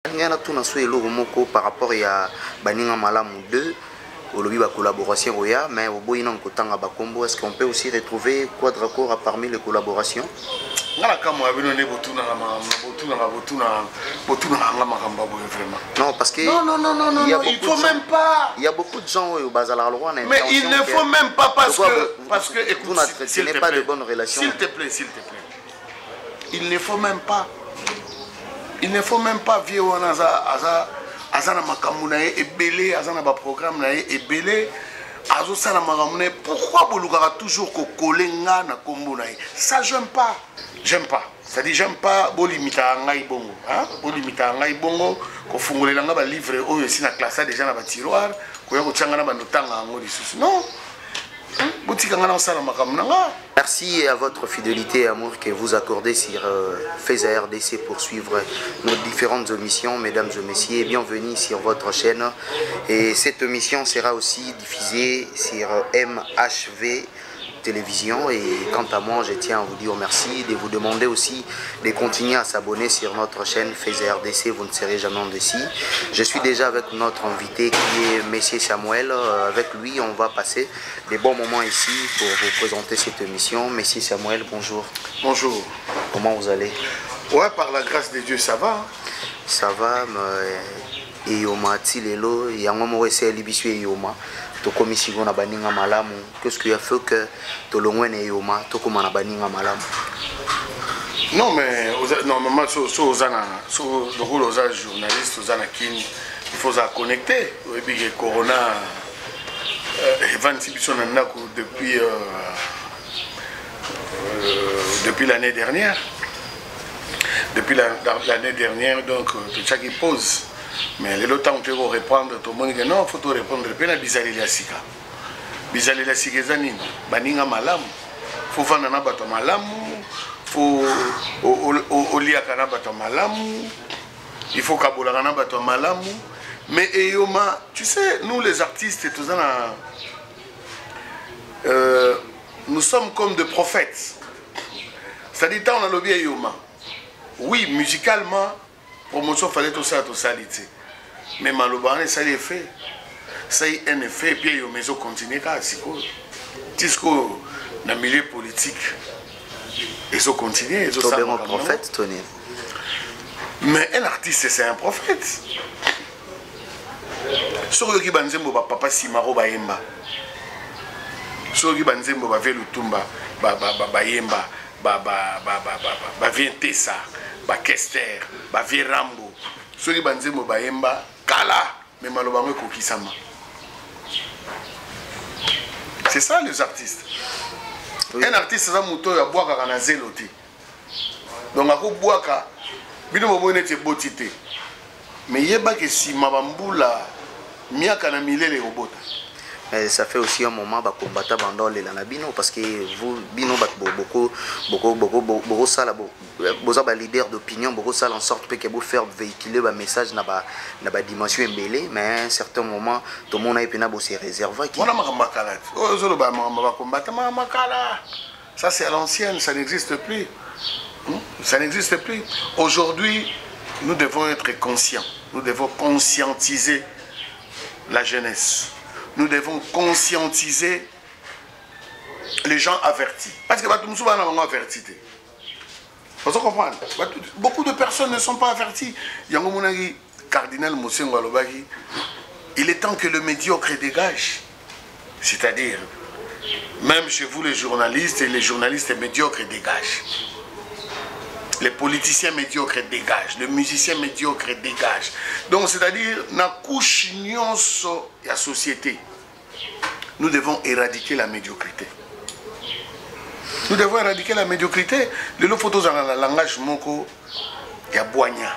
Ngana tuna so eloko moko par rapport ya baninga malamu 2 au lobby ba collaboration roya mais au boyina nkotanga ba combo est-ce qu'on peut aussi retrouver quadracor parmi les collaborations ngala kama abino ne botuna nga makamba boye vraiment non parce que non il faut même pas il y a beaucoup de gens au bazar la loi mais il ne faut même pas parce que écoute ce n'est pas de bonnes relations s'il te plaît il ne faut même pas vieux wana azana makamuna e belé azana ba programme na e belé azo sala makamuna pourquoi bolukaka toujours ko kolenga na kombo na ça j'aime pas ça dit j'aime pas bolimita ngai bongo hein bolimita ngai bongo ko fungolela nga ba livre oyo si na classe déjà na ba tiroir ko ya ko tshanga na ba notanga ngo lisusu non botika nga na sala makamuna nga. Merci à votre fidélité et amour que vous accordez sur FESA RDC pour suivre nos différentes émissions, mesdames et messieurs. Bienvenue sur votre chaîne. Et cette émission sera aussi diffusée sur MHV Télévision. Et quant à moi, je tiens à vous dire merci, de vous demander aussi de continuer à s'abonner sur notre chaîne FESA RDC. Vous ne serez jamais déçus. Je suis déjà avec notre invité qui est Monsieur Samuel. Avec lui, on va passer des bons moments ici pour vous présenter cette émission. Monsieur Samuel, bonjour. Bonjour. Comment vous allez? Ouais, par la grâce de Dieu, ça va. Ça va, mais Yoma Tilelo, Yangomo essaie Libisu et Yoma. Tokomi sigo na baninga malamu. Qu'est-ce qui a fait que Tolongwe ne Yoma, Tokoma na baninga malamu? Non, mais normalement, si vous êtes journaliste, vous êtes kin, il faut se connecter. Et puis, le Corona, depuis l'année dernière. Depuis l'année dernière, donc, chaque pose. Mais le temps où tu veux reprendre, tout le monde dit non, il faut répondre. Puis, la Bizalili Asika. Bizalili Asika, c'est Baninga Malamu. Il faut faire un abattement Malamu. Il faut Oliakana Bato Malamu. Il faut Kabolagana Bato Malamu. Mais Eyoma, tu sais, nous les artistes, nous sommes comme des prophètes. C'est-à-dire, quand on a lobby Eyoma, oui, musicalement, promotion fallait tout ça, mais malheureusement, ça y est fait. Ça y est un effet, et puis il y a maison continue car c'est quoi. Tisco, dans le milieu politique, ils ont continué, ils ont un prophète, Tony. Mais un artiste, c'est un prophète. Sur le qui banzembo papa Simaro Bayemba. Sur le qui banzembo ba Velutumba, ba Yemba, ba Vientessa. Ba Kester, ba Virambo, ceux qui banzé mo Bayemba, Kala, mais malobango kokisama. C'est ça les artistes. Oui. Un artiste ça muto ya boaka kana zeloti. Donc ako boaka, bino mo nete botité. Mais yeba que si mabambula miaka na milele robota. Mais ça fait aussi un moment bah combattre bandol les lanabino parce que vous bino beaucoup ça là beaucoup leader d'opinion beaucoup ça en sorte que vous faire véhiculer un message na ba dimension embellée mais à un certain moment tout le monde a épina se réserver qui on a makala oh zolo ba combattre makala ça c'est à l'ancienne ça n'existe plus ça n'existe plus aujourd'hui nous devons être conscients nous devons conscientiser la jeunesse. Nous devons conscientiser les gens avertis. Parce que nous sommes avertis. Vous comprenez? Beaucoup de personnes ne sont pas averties. Yangomunagi, cardinal Moussengo Alobagi, il est temps que le médiocre dégage. C'est-à-dire, même chez vous les journalistes médiocres dégagent. Les politiciens médiocres dégagent, les musiciens médiocres dégagent. Donc, c'est-à-dire, na couche nyonso la société, nous devons éradiquer la médiocrité. Nous devons éradiquer la médiocrité. Les photos dans le langage moko ya boigna.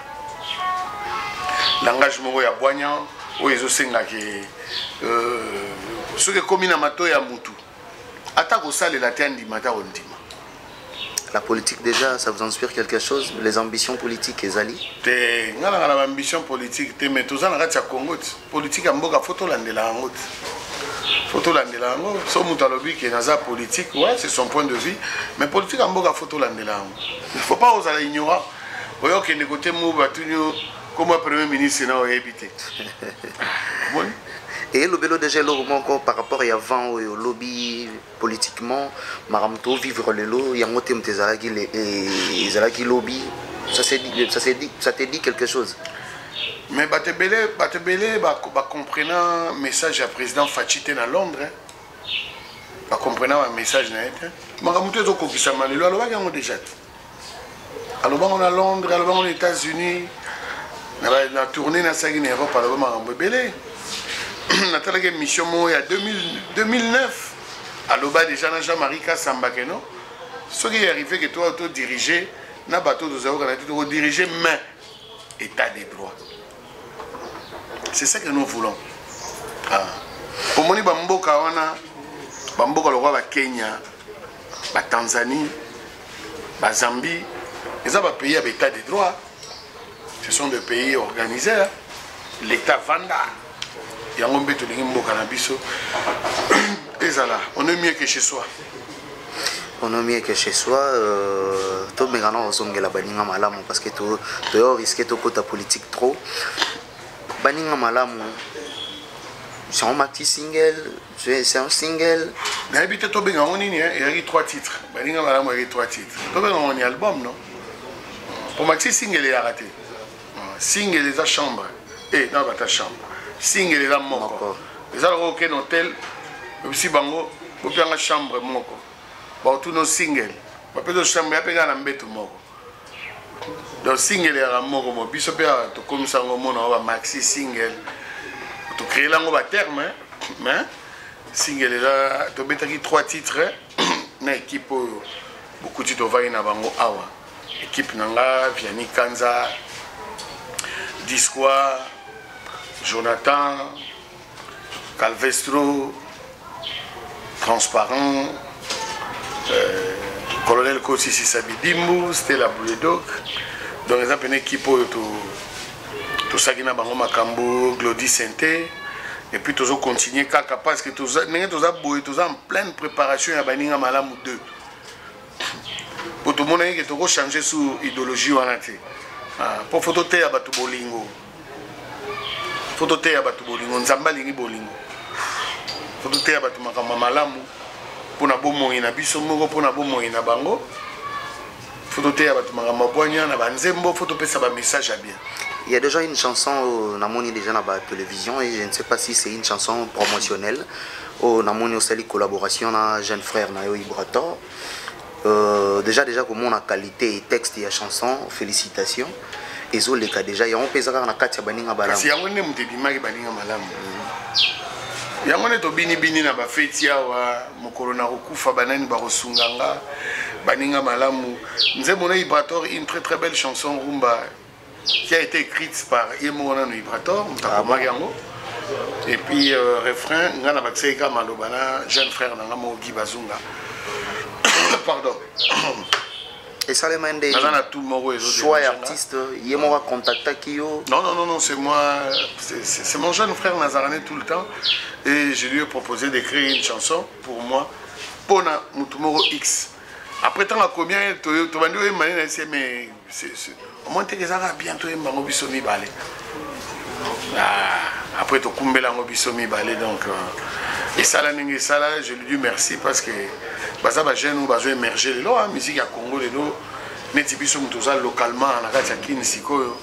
Langage moko ya boigna, où ils ont senga que ce que comme na mato ya mutu. Attaque au sale la terre di mata ondima. La politique déjà, ça vous inspire quelque chose? Les ambitions politiques, Ezali? Nous avons ambition politique, mais tout ça, nous avons Congo. Politique, photo landela. Photo landela. Si on a lobby qui est politique, ouais, c'est son point de vue. Mais politique, photo landela. Il ne faut pas oser ignorer. Vous voyez que les côtés Comme Premier ministre, n'a pas évité. Bon. Et le vélo déjà encore par rapport à avant au lobby politiquement, maramto vivre le lot, il y a un thème des lobby, ça te dit quelque chose. Mais Batebele, comprenant le message du président Fatchite à Londres, comprenant le message na été. Maramto zo kokisa malelo aloba yango déjà. Aloba on à Londres, aloba aux États-Unis, na tournée na sagi na Europe aloba marambo belé. Nathalie une mission il y a 2009 à l'Oba déjà Jean-Marie Kassambakeno ce qui est arrivé que toi tu diriger na bateau de Zao tu diriger mais état des droits c'est ça que nous voulons pour moni bamboka wana bamboka le roi Kenya Tanzanie Zambie ils ont pays avec état des droits ce sont des pays organisés l'état vanda. On est mieux que chez soi. On est mieux que chez soi. Tout le monde la baninga malamu parce que tu risques de côté politique trop. Baninga malamu. C'est un maxi single. C'est un single. N'habite toi bien on il y a 3 titres. Baninga malamu il y a 3 titres. Toi bien on y album non. Pour maxi single il a raté. Single les a chambre. Et dans ta chambre. Single les dames moko. Les autres aucun hôtel, aussi bango, ou bien la chambre moko. Bon tous nos singles. Ma peut chambre ya penga na mbeto moko. Donc single ya moko mo biso pe to comme ça ngomona ba maxi single. To créer là ngo ba terme mais single là to betaki 3 titres na équipe beaucoup de titres va na bango awa. Équipe nanga Vianney Kanza Discois Jonathan, Calvestro, Transparent, Colonel Kossi Sabidimbu, Stella Bouledoc. Donc, ils ont une équipe tout ça qui n'a pas Makambo, Glody Santé. Et puis, tous continuer parce que tous en pleine préparation à Baninga Malam 2. Pour tout le monde, il faut changer sous idéologie. Pour photo à Batu Bolingo. Photo te ya batu bolingo nzamba lingi bolingo photo te ya batu makamba malamu pona bomo ina biso moko pona bomo ina bango photo te ya batu makamba boanya na banzembo photo pesa ba message à bien. Il y a déjà une chanson namoni déjà na ba télévision et je ne sais pas si c'est une chanson promotionnelle au namoni aussi la collaboration na jeune frère na yo Ibrator déjà comment on a qualité et texte et chanson félicitations. Ezo les cas déjà, il y a un peu de katia baninga malamu. Si yango ne mutedi maki baninga malamu. Yango ne to bini na ba feti awa mokolo na kokufa banani ba kosunganga baninga malamu. Nze mona Ibrator une très belle chanson rumba qui a été écrite par Yemona no Ibrator, mutakomaki yango. Et puis refrain ngana bakseika malobana jeune frère nanga mo Guy Bazunga. Pardon. Et ça les mains des choix artistes, il m'a contacté qui yo. Non, c'est moi, c'est mon jeune frère Nazarané tout le temps. Et je lui ai proposé d'écrire une chanson pour moi, Pona Mutumoro X. Après tant à combien, tu vas nous demander, mais au moins tu es bientôt un bisomi balé. Après tu kumbela un bisomi balé donc. Et ça là, je lui dis merci parce que baza ba jeune ou bazo émerger les la musique à Congo les lo neti biso mutu za localement na kati ya kini sikoyo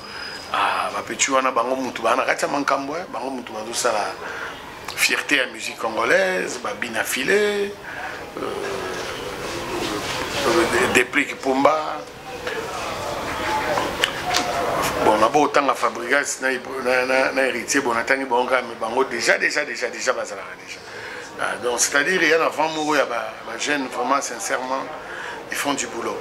ba petu wana bango mutu bana kati ya mankambo bango mutu bazo sala fierté à musique congolaise ba bina filé des prix qui pomba bon na bo tanga fabrigas na héritier bon atangi bonga mais bango déjà bazala déjà. Donc c'est-à-dire il y a avant mourir les jeunes vraiment sincèrement ils font du boulot.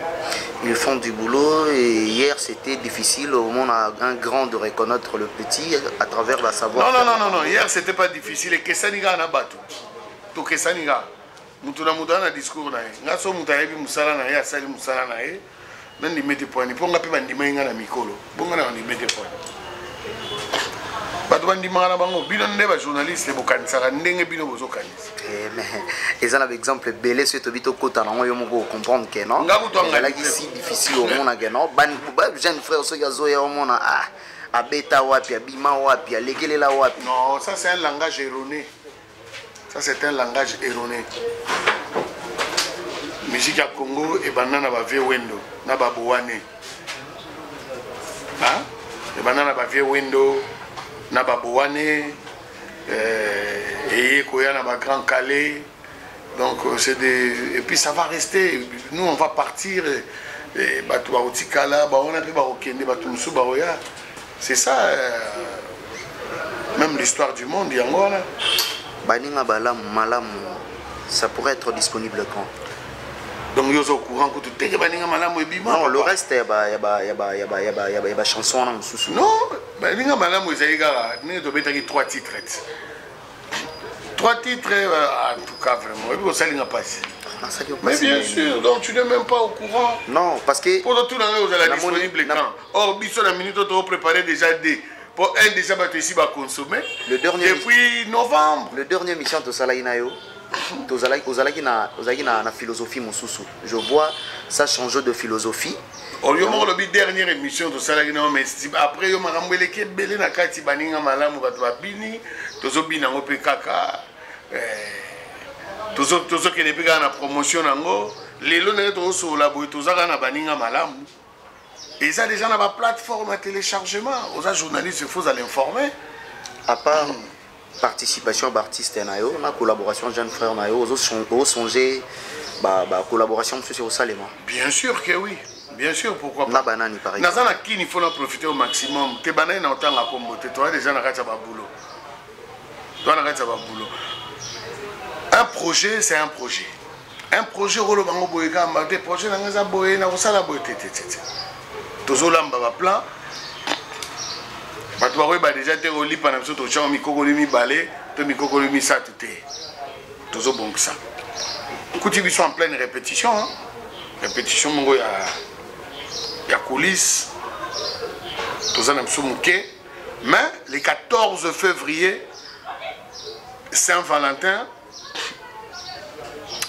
Ils font du boulot et hier c'était difficile au monde a un grand de reconnaître le petit à travers la savoir. Non, hier c'était pas difficile et que ça n'y a na bateau. Tout que ça n'y a. Mutuna mudana discours na. Ngaso mutayebi musala na ya sali musala na e. Nandi mete point. Ponga pe bandima inga na mikolo. Bonga na ndi mete point. journaliste et ça exemple belé ce to bito kota na yo moko comprendre que non là qui si difficile au monde que non ban jeune frère so yazo ya au monde abeta wapi, abima wapi, alegelela wapi. Non, ça c'est un langage erroné. Ça c'est un langage erroné. Musique à Congo et banana ba vie wendo na ba boane. Hein? Et banana ba vie wendo na ba boane et koya na ba grand Calais. Donc c'est des et puis ça va rester. Nous on va partir et batu ba otikala ba on a pe ba okende batu musu ba oya. C'est ça même l'histoire du monde yango là. Baninga balam malam ça pourrait être disponible quand? Donc yo au courant que tout est baninga malamu ebima. Non, le reste y a chanson en sous. Non, baninga malamu ezaiga ni to betaki 3 titres. 3 titres en tout cas vraiment. Et puis ça linga passe. Mais bien sûr, donc tu n'es même pas au courant. Non, parce que pour tout l'année vous allez disponible quand. Or biso la minute to préparer déjà des pour un déjà battu ici va consommer. Le dernier depuis novembre. Le dernier mission de Salainayo. Ozalaki na philosophie mususu. Je vois ça changer de philosophie. Au lieu de la dernière émission de Salainayo, mais après yo marambwele ke belé na kati baninga malamu batu babini, tozo bina ngo pe kaka tozo ke nepika na promotion nango, lelo na to so la boy tozaka na baninga malamu. Et ça déjà na ba plateforme à téléchargement, aux journalistes il faut aller informer. À part participation d'artistes nayo, la collaboration jeune frère nayo, aux songer collaboration monsieur au Salema. Bien sûr que oui. Bien sûr, pourquoi pas. Na banani par exemple. Nazana qui il faut en profiter au maximum. Te banani na autant la communauté, toi déjà na kata ba boulot. Toi na kata ba boulot. Un projet, c'est un projet. Un projet rolo bango boyeka mbate projet na ngaza boye na kosala boye tete. Tozo lamba ba plan. Bato bawe ba déjà te roli pana biso to chama mikoko limi balé, to mikoko limi sa tout tozo bon que ça. Kuti biso en pleine répétition hein. Répétition mongo ya coulisses. Tozo na biso muke. Mais le 14 février Saint-Valentin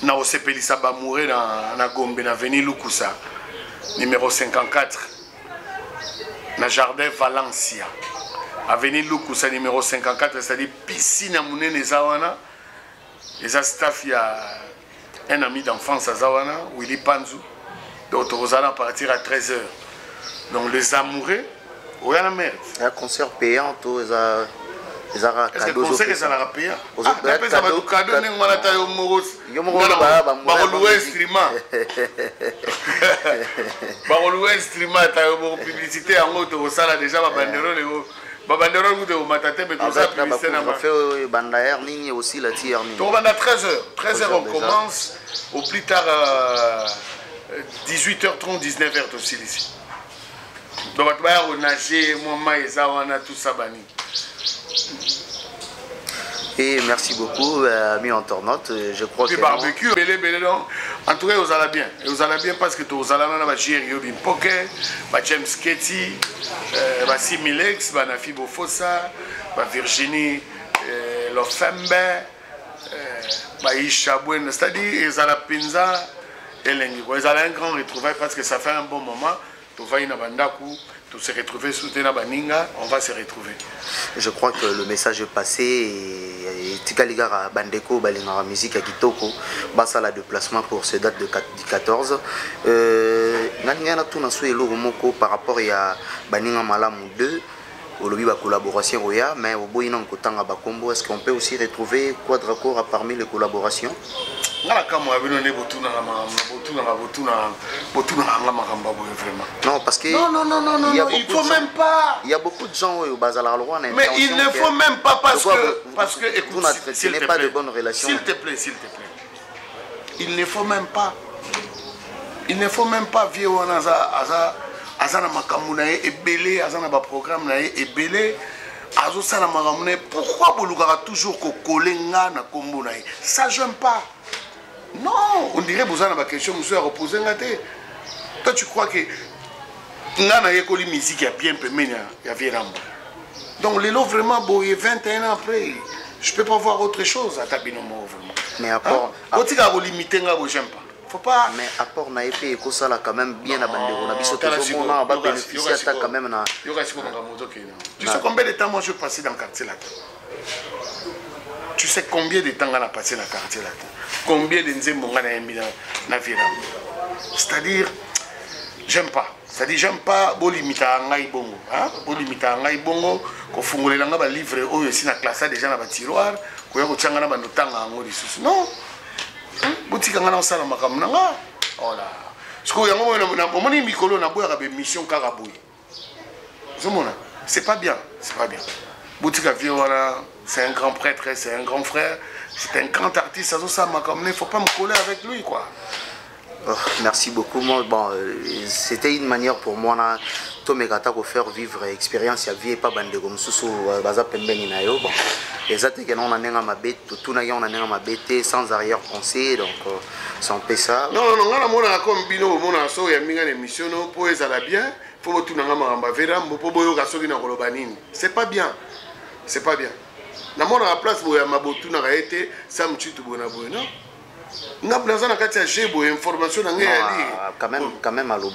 na osepelisa ba mourir na Gombe na avenue Lukusa numéro 54 na jardin Valencia. Avenue Lukusa numéro 54, c'est-à-dire piscine à Mounene Zawana. Les staff, il y a un ami d'enfance à Zawana, Willy Panzou. Donc, on va partir à 13h. Donc, les amoureux, où est la merde? Un concert payant, tout ça. Est-ce que le concert est à la payant? Ah, d'après ça va tout cadeau, on a taillé au Moros. Baroloué instrument. Baroloué instrument, taillé au publicité en haut, au salon déjà, ma banderole. Banderole vous de matate mais tout ça publicité na fait bandaire ligne aussi la tiers ligne. Donc on a 13h on commence au plus tard 18h30 19h aussi ici. Donc on va nager moi et tout ça bani. Et merci beaucoup, amis internautes. Je crois que. Barbecue, belé, non. En tout cas, vous allez bien. Et vous allez bien parce que vous allez dans la Jerry Obin Poké, James Ketty, Similex, Nafi Bofosa, Virginie Lofembe, Isha Buen, c'est-à-dire, ils allez Pinza, et ils allez un grand retrouvaille parce que ça fait un bon moment. Tout va y Bandaku. Tout se retrouver sous Tena Baninga, on va se retrouver. Je crois que le message est passé et Tikaligara Bandeko, Balingara Musique à Kitoko, basa la déplacement pour ces dates du 14. Nangana tout n'a souhaité l'Oromoko par rapport à Baninga Malam 2, au lobby de collaboration Roya, mais au bout d'un Kotanga Bakombo, est-ce qu'on peut aussi retrouver Quadracor parmi les collaborations? Non, parce que non, il faut même pas. Il y a beaucoup de gens au Bazar Roi. Mais il ne faut même pas parce que écoute, s'il n'est pas de bonnes relations. S'il te plaît. Il ne faut même pas. Il ne faut même pas vieux azana makamuna et belé azana ba programme na et belé azo sala makamuna. Pourquoi bolugara toujours ko kolenga na kombo na ça j'aime pas. Non, on dirait que vous avez une question que vous avez reposée. Toi, tu crois que Nana Yekoli musique a bien peu, mais il y a Véramba. Donc, les lots vraiment, bon, il y a 21 ans après, je ne peux pas voir autre chose à Tabinomo. Mais à part. Quand tu as limité, j'aime pas. faut pas. Mais apport na épée et ça là quand même bien à bandero na biso toujours on va bénéficier à quand même na. Tu sais combien de temps moi je passais dans le quartier là? Tu sais combien de temps on a passé dans le quartier là? Combien de nzembo on a mis dans vie? C'est-à-dire j'aime pas. C'est-à-dire j'aime pas bolimita ngai bongo, hein? Bolimita ngai bongo ko fungolela nga ba livre oyo si na classe déjà na ba tiroir ko ya ko tshanga na ba notanga ngo lisusu. Non. Boutika nga na sala makamna nga. Oh là. Siko yango na bomoni mikolo na boya ba mission kaka boy. Zomona, c'est pas bien, c'est pas bien. Boutika vie voilà, c'est un grand prêtre, c'est un grand frère, c'est un grand artiste, ça makamna, il faut pas me coller avec lui quoi. Oh, merci beaucoup. Moi, bon, c'était une manière pour moi de faire vivre l'expérience à vie et pas bande comme sous baza pembeni na yo. Bon, exact que non on a ma bête, tout na on a ma bête sans arrière-pensée, donc c'est un peu ça. Non, on a mon comme bino, mon asso et minga émission pour les ala bien, faut tout na ma vera, pour boyo kaso na kolobanini. C'est pas bien, c'est pas bien. Na mon à la place boya mabotu na été, ça me tue tout bon abonné. Information quand même à bien.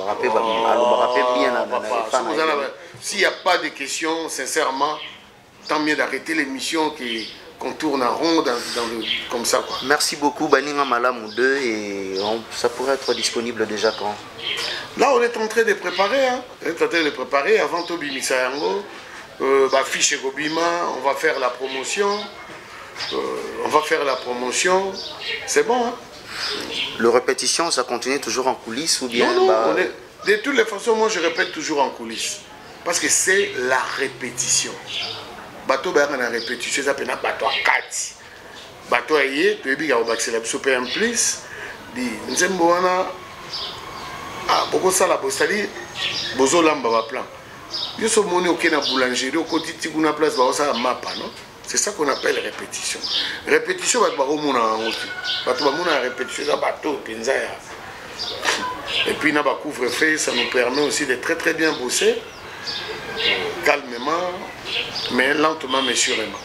S'il n'y a pas de questions, sincèrement, tant mieux d'arrêter l'émission qu'on tourne en rond comme ça. Quoi. Merci beaucoup, Baninga Malamou 2, et ça pourrait être disponible déjà quand? Là, on est en train de préparer. Hein. On est en train de préparer avant Tobi Misayango. Fiche Gobima, on va faire la promotion. C'est bon. Hein? Le répétition, ça continue toujours en coulisses ou bien? Non, de toutes les façons, moi je répète toujours en coulisses. Parce que c'est la répétition. Bateau ba na répétition, ça peut na bateau 4. Bateau ayé, tu es au baxela biso en plus. Di nzembo wana beaucoup ça la c'est-à-dire bozo lamba ba plan. Yo so moni au na boulangerie au côté tikuna place ba ça mapa non? C'est ça qu'on appelle répétition. Répétition, répétition, et puis, dans couvre-feu, ça nous permet aussi de très très bien bosser, calmement, mais lentement, mais sûrement.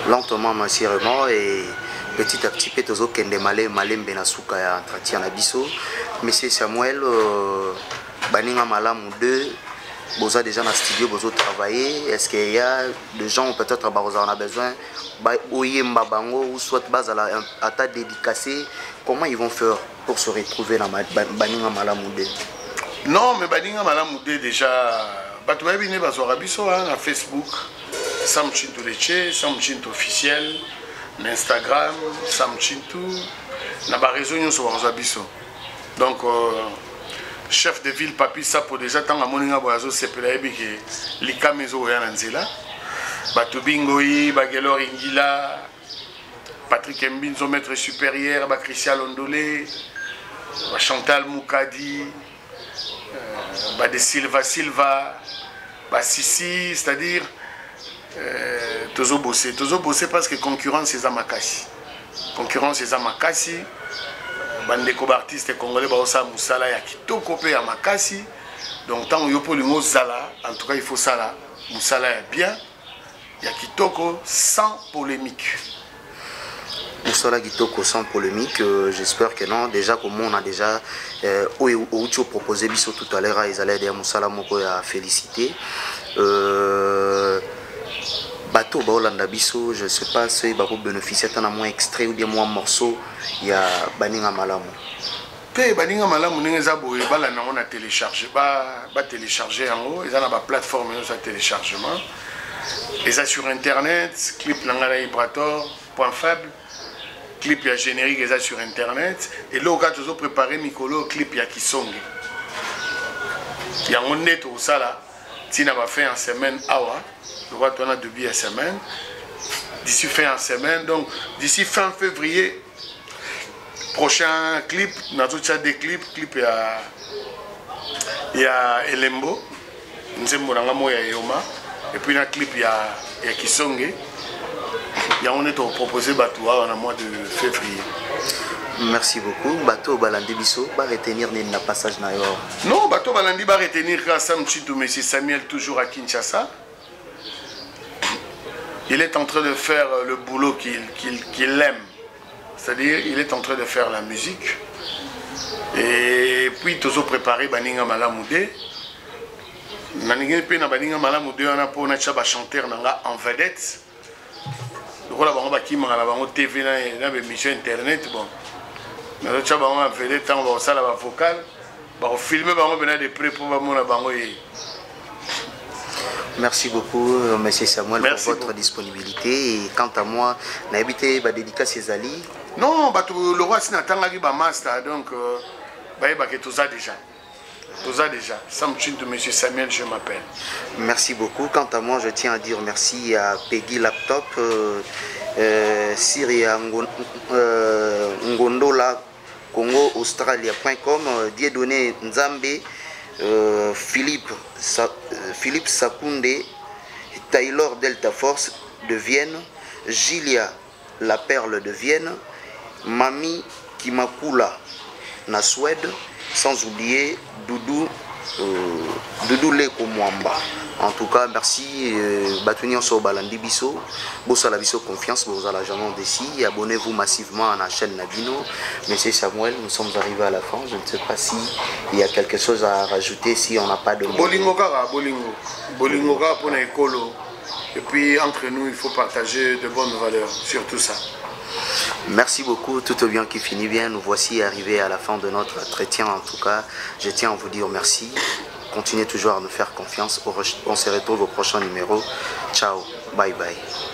Lentement, mais sûrement, et petit à petit, peut-être que nous avons Benasuka entretien à Bisso. Monsieur Samuel, Baninga Malamou 2. Vous avez déjà dans le studio, vous travaillez. Est-ce qu'il y a des gens peut-être qui ont besoin ou soit à ta dédicacée? Comment ils vont faire pour se retrouver dans Baninga Malamou 2? Non, mais Baninga Malamou 2 déjà, tu vas venir sur Facebook, Sam Chintu Leche, Sam Chintu officiel, Instagram, Sam Chintu, na ba réseau sur Wazabiso. Donc chef de ville Papi Sapo déjà tant à moninga boazo sepela ebiki lika mezo ya nanzela batu bingoi bagelor ingila Patrick Mbinzo maître supérieur ba Christian Londolé ba Chantal Moukadi ba de Silva ba Sissi, c'est-à-dire tozo bosser parce que concurrence c'est amakasi bandeko artiste congolais baosa musala ya kitoko pe ya makasi, donc tant yo polingo zala en tout cas il faut ça là musala ya bien ya kitoko sans polémique. Musala kitoko sans polémique, j'espère que non, déjà comme on a déjà Oucho proposé biso tout à l'heure ils allaient dire musala moko ya félicité. Bateau Baolanda Bisso, je ne sais pas si vous bénéficiez d'un moins extrait ou bien moins morceau, il y a Baninga Malamu. Baninga Malamu, nous avons téléchargé, télécharger en haut, ils ont une plateforme de téléchargement. Ils sont sur internet, clip Langala Ibrator.fable, clip ya générique, ils sont sur internet. Et là, ils ont préparé Mikolo, clip ya Kisongi. Il y a un net au Sala, qui n'a pas fait en semaine awa. On a 2 billets semaine. D'ici fin en semaine, donc d'ici fin février, prochain clip, on a déjà des clips, il y a Elembo, et puis un clip il y a Kisonge. On est proposé Batoua en mois de février. Merci beaucoup. Bateau Balandi Bisso va retenir le passage na yo. Non, Bateau Balandi va retenir Sam Chitou, M. Samuel toujours à Kinshasa. Il est en train de faire le boulot qu'il aime. C'est-à-dire, il est en train de faire la musique. Et puis tous préparé baninga malamoudé. Naninga pe na baninga malamoudé on a pour na chaba chanteur nanga en vedette. Donc là bango bakima na bango TV na be mission internet bon. Na chaba bango en vedette on va ça la vocal. Ba filmer bango bena de près pour ba mona bango e. Merci beaucoup, M. Samuel, pour votre disponibilité. Et quant à moi, n'a habité dédicace Zali. Non, le roi Sinatangaki ba master, donc tout ça déjà. Tout ça déjà. Samchin de M. Samuel, je m'appelle. Merci beaucoup. Quant à moi, je tiens à dire merci à Peggy Laptop, Syria Ngondola, Congo Australia.com, Dieudonné Nzambe. Philippe Sakoundé, Taylor Delta Force de Vienne, Gilia La Perle de Vienne, Mami Kimakula na Suède, sans oublier Doudou Leko Mwamba. En tout cas, merci. Batuni Onso Balandi Bisso, Bossala Bisso Confiance, Bossala Janon Dessi. Abonnez-vous massivement à la chaîne Nabino. Monsieur Samuel, nous sommes arrivés à la fin. Je ne sais pas si il y a quelque chose à rajouter, si on n'a pas de mots. Bolingo pour l'écolo. Et puis entre nous, il faut partager de bonnes valeurs, surtout ça. Merci beaucoup, tout est bien qui finit bien. Nous voici arrivés à la fin de notre entretien. En tout cas, je tiens à vous dire merci. Continuez toujours à nous faire confiance. On se retrouve au prochain numéro. Ciao, bye bye.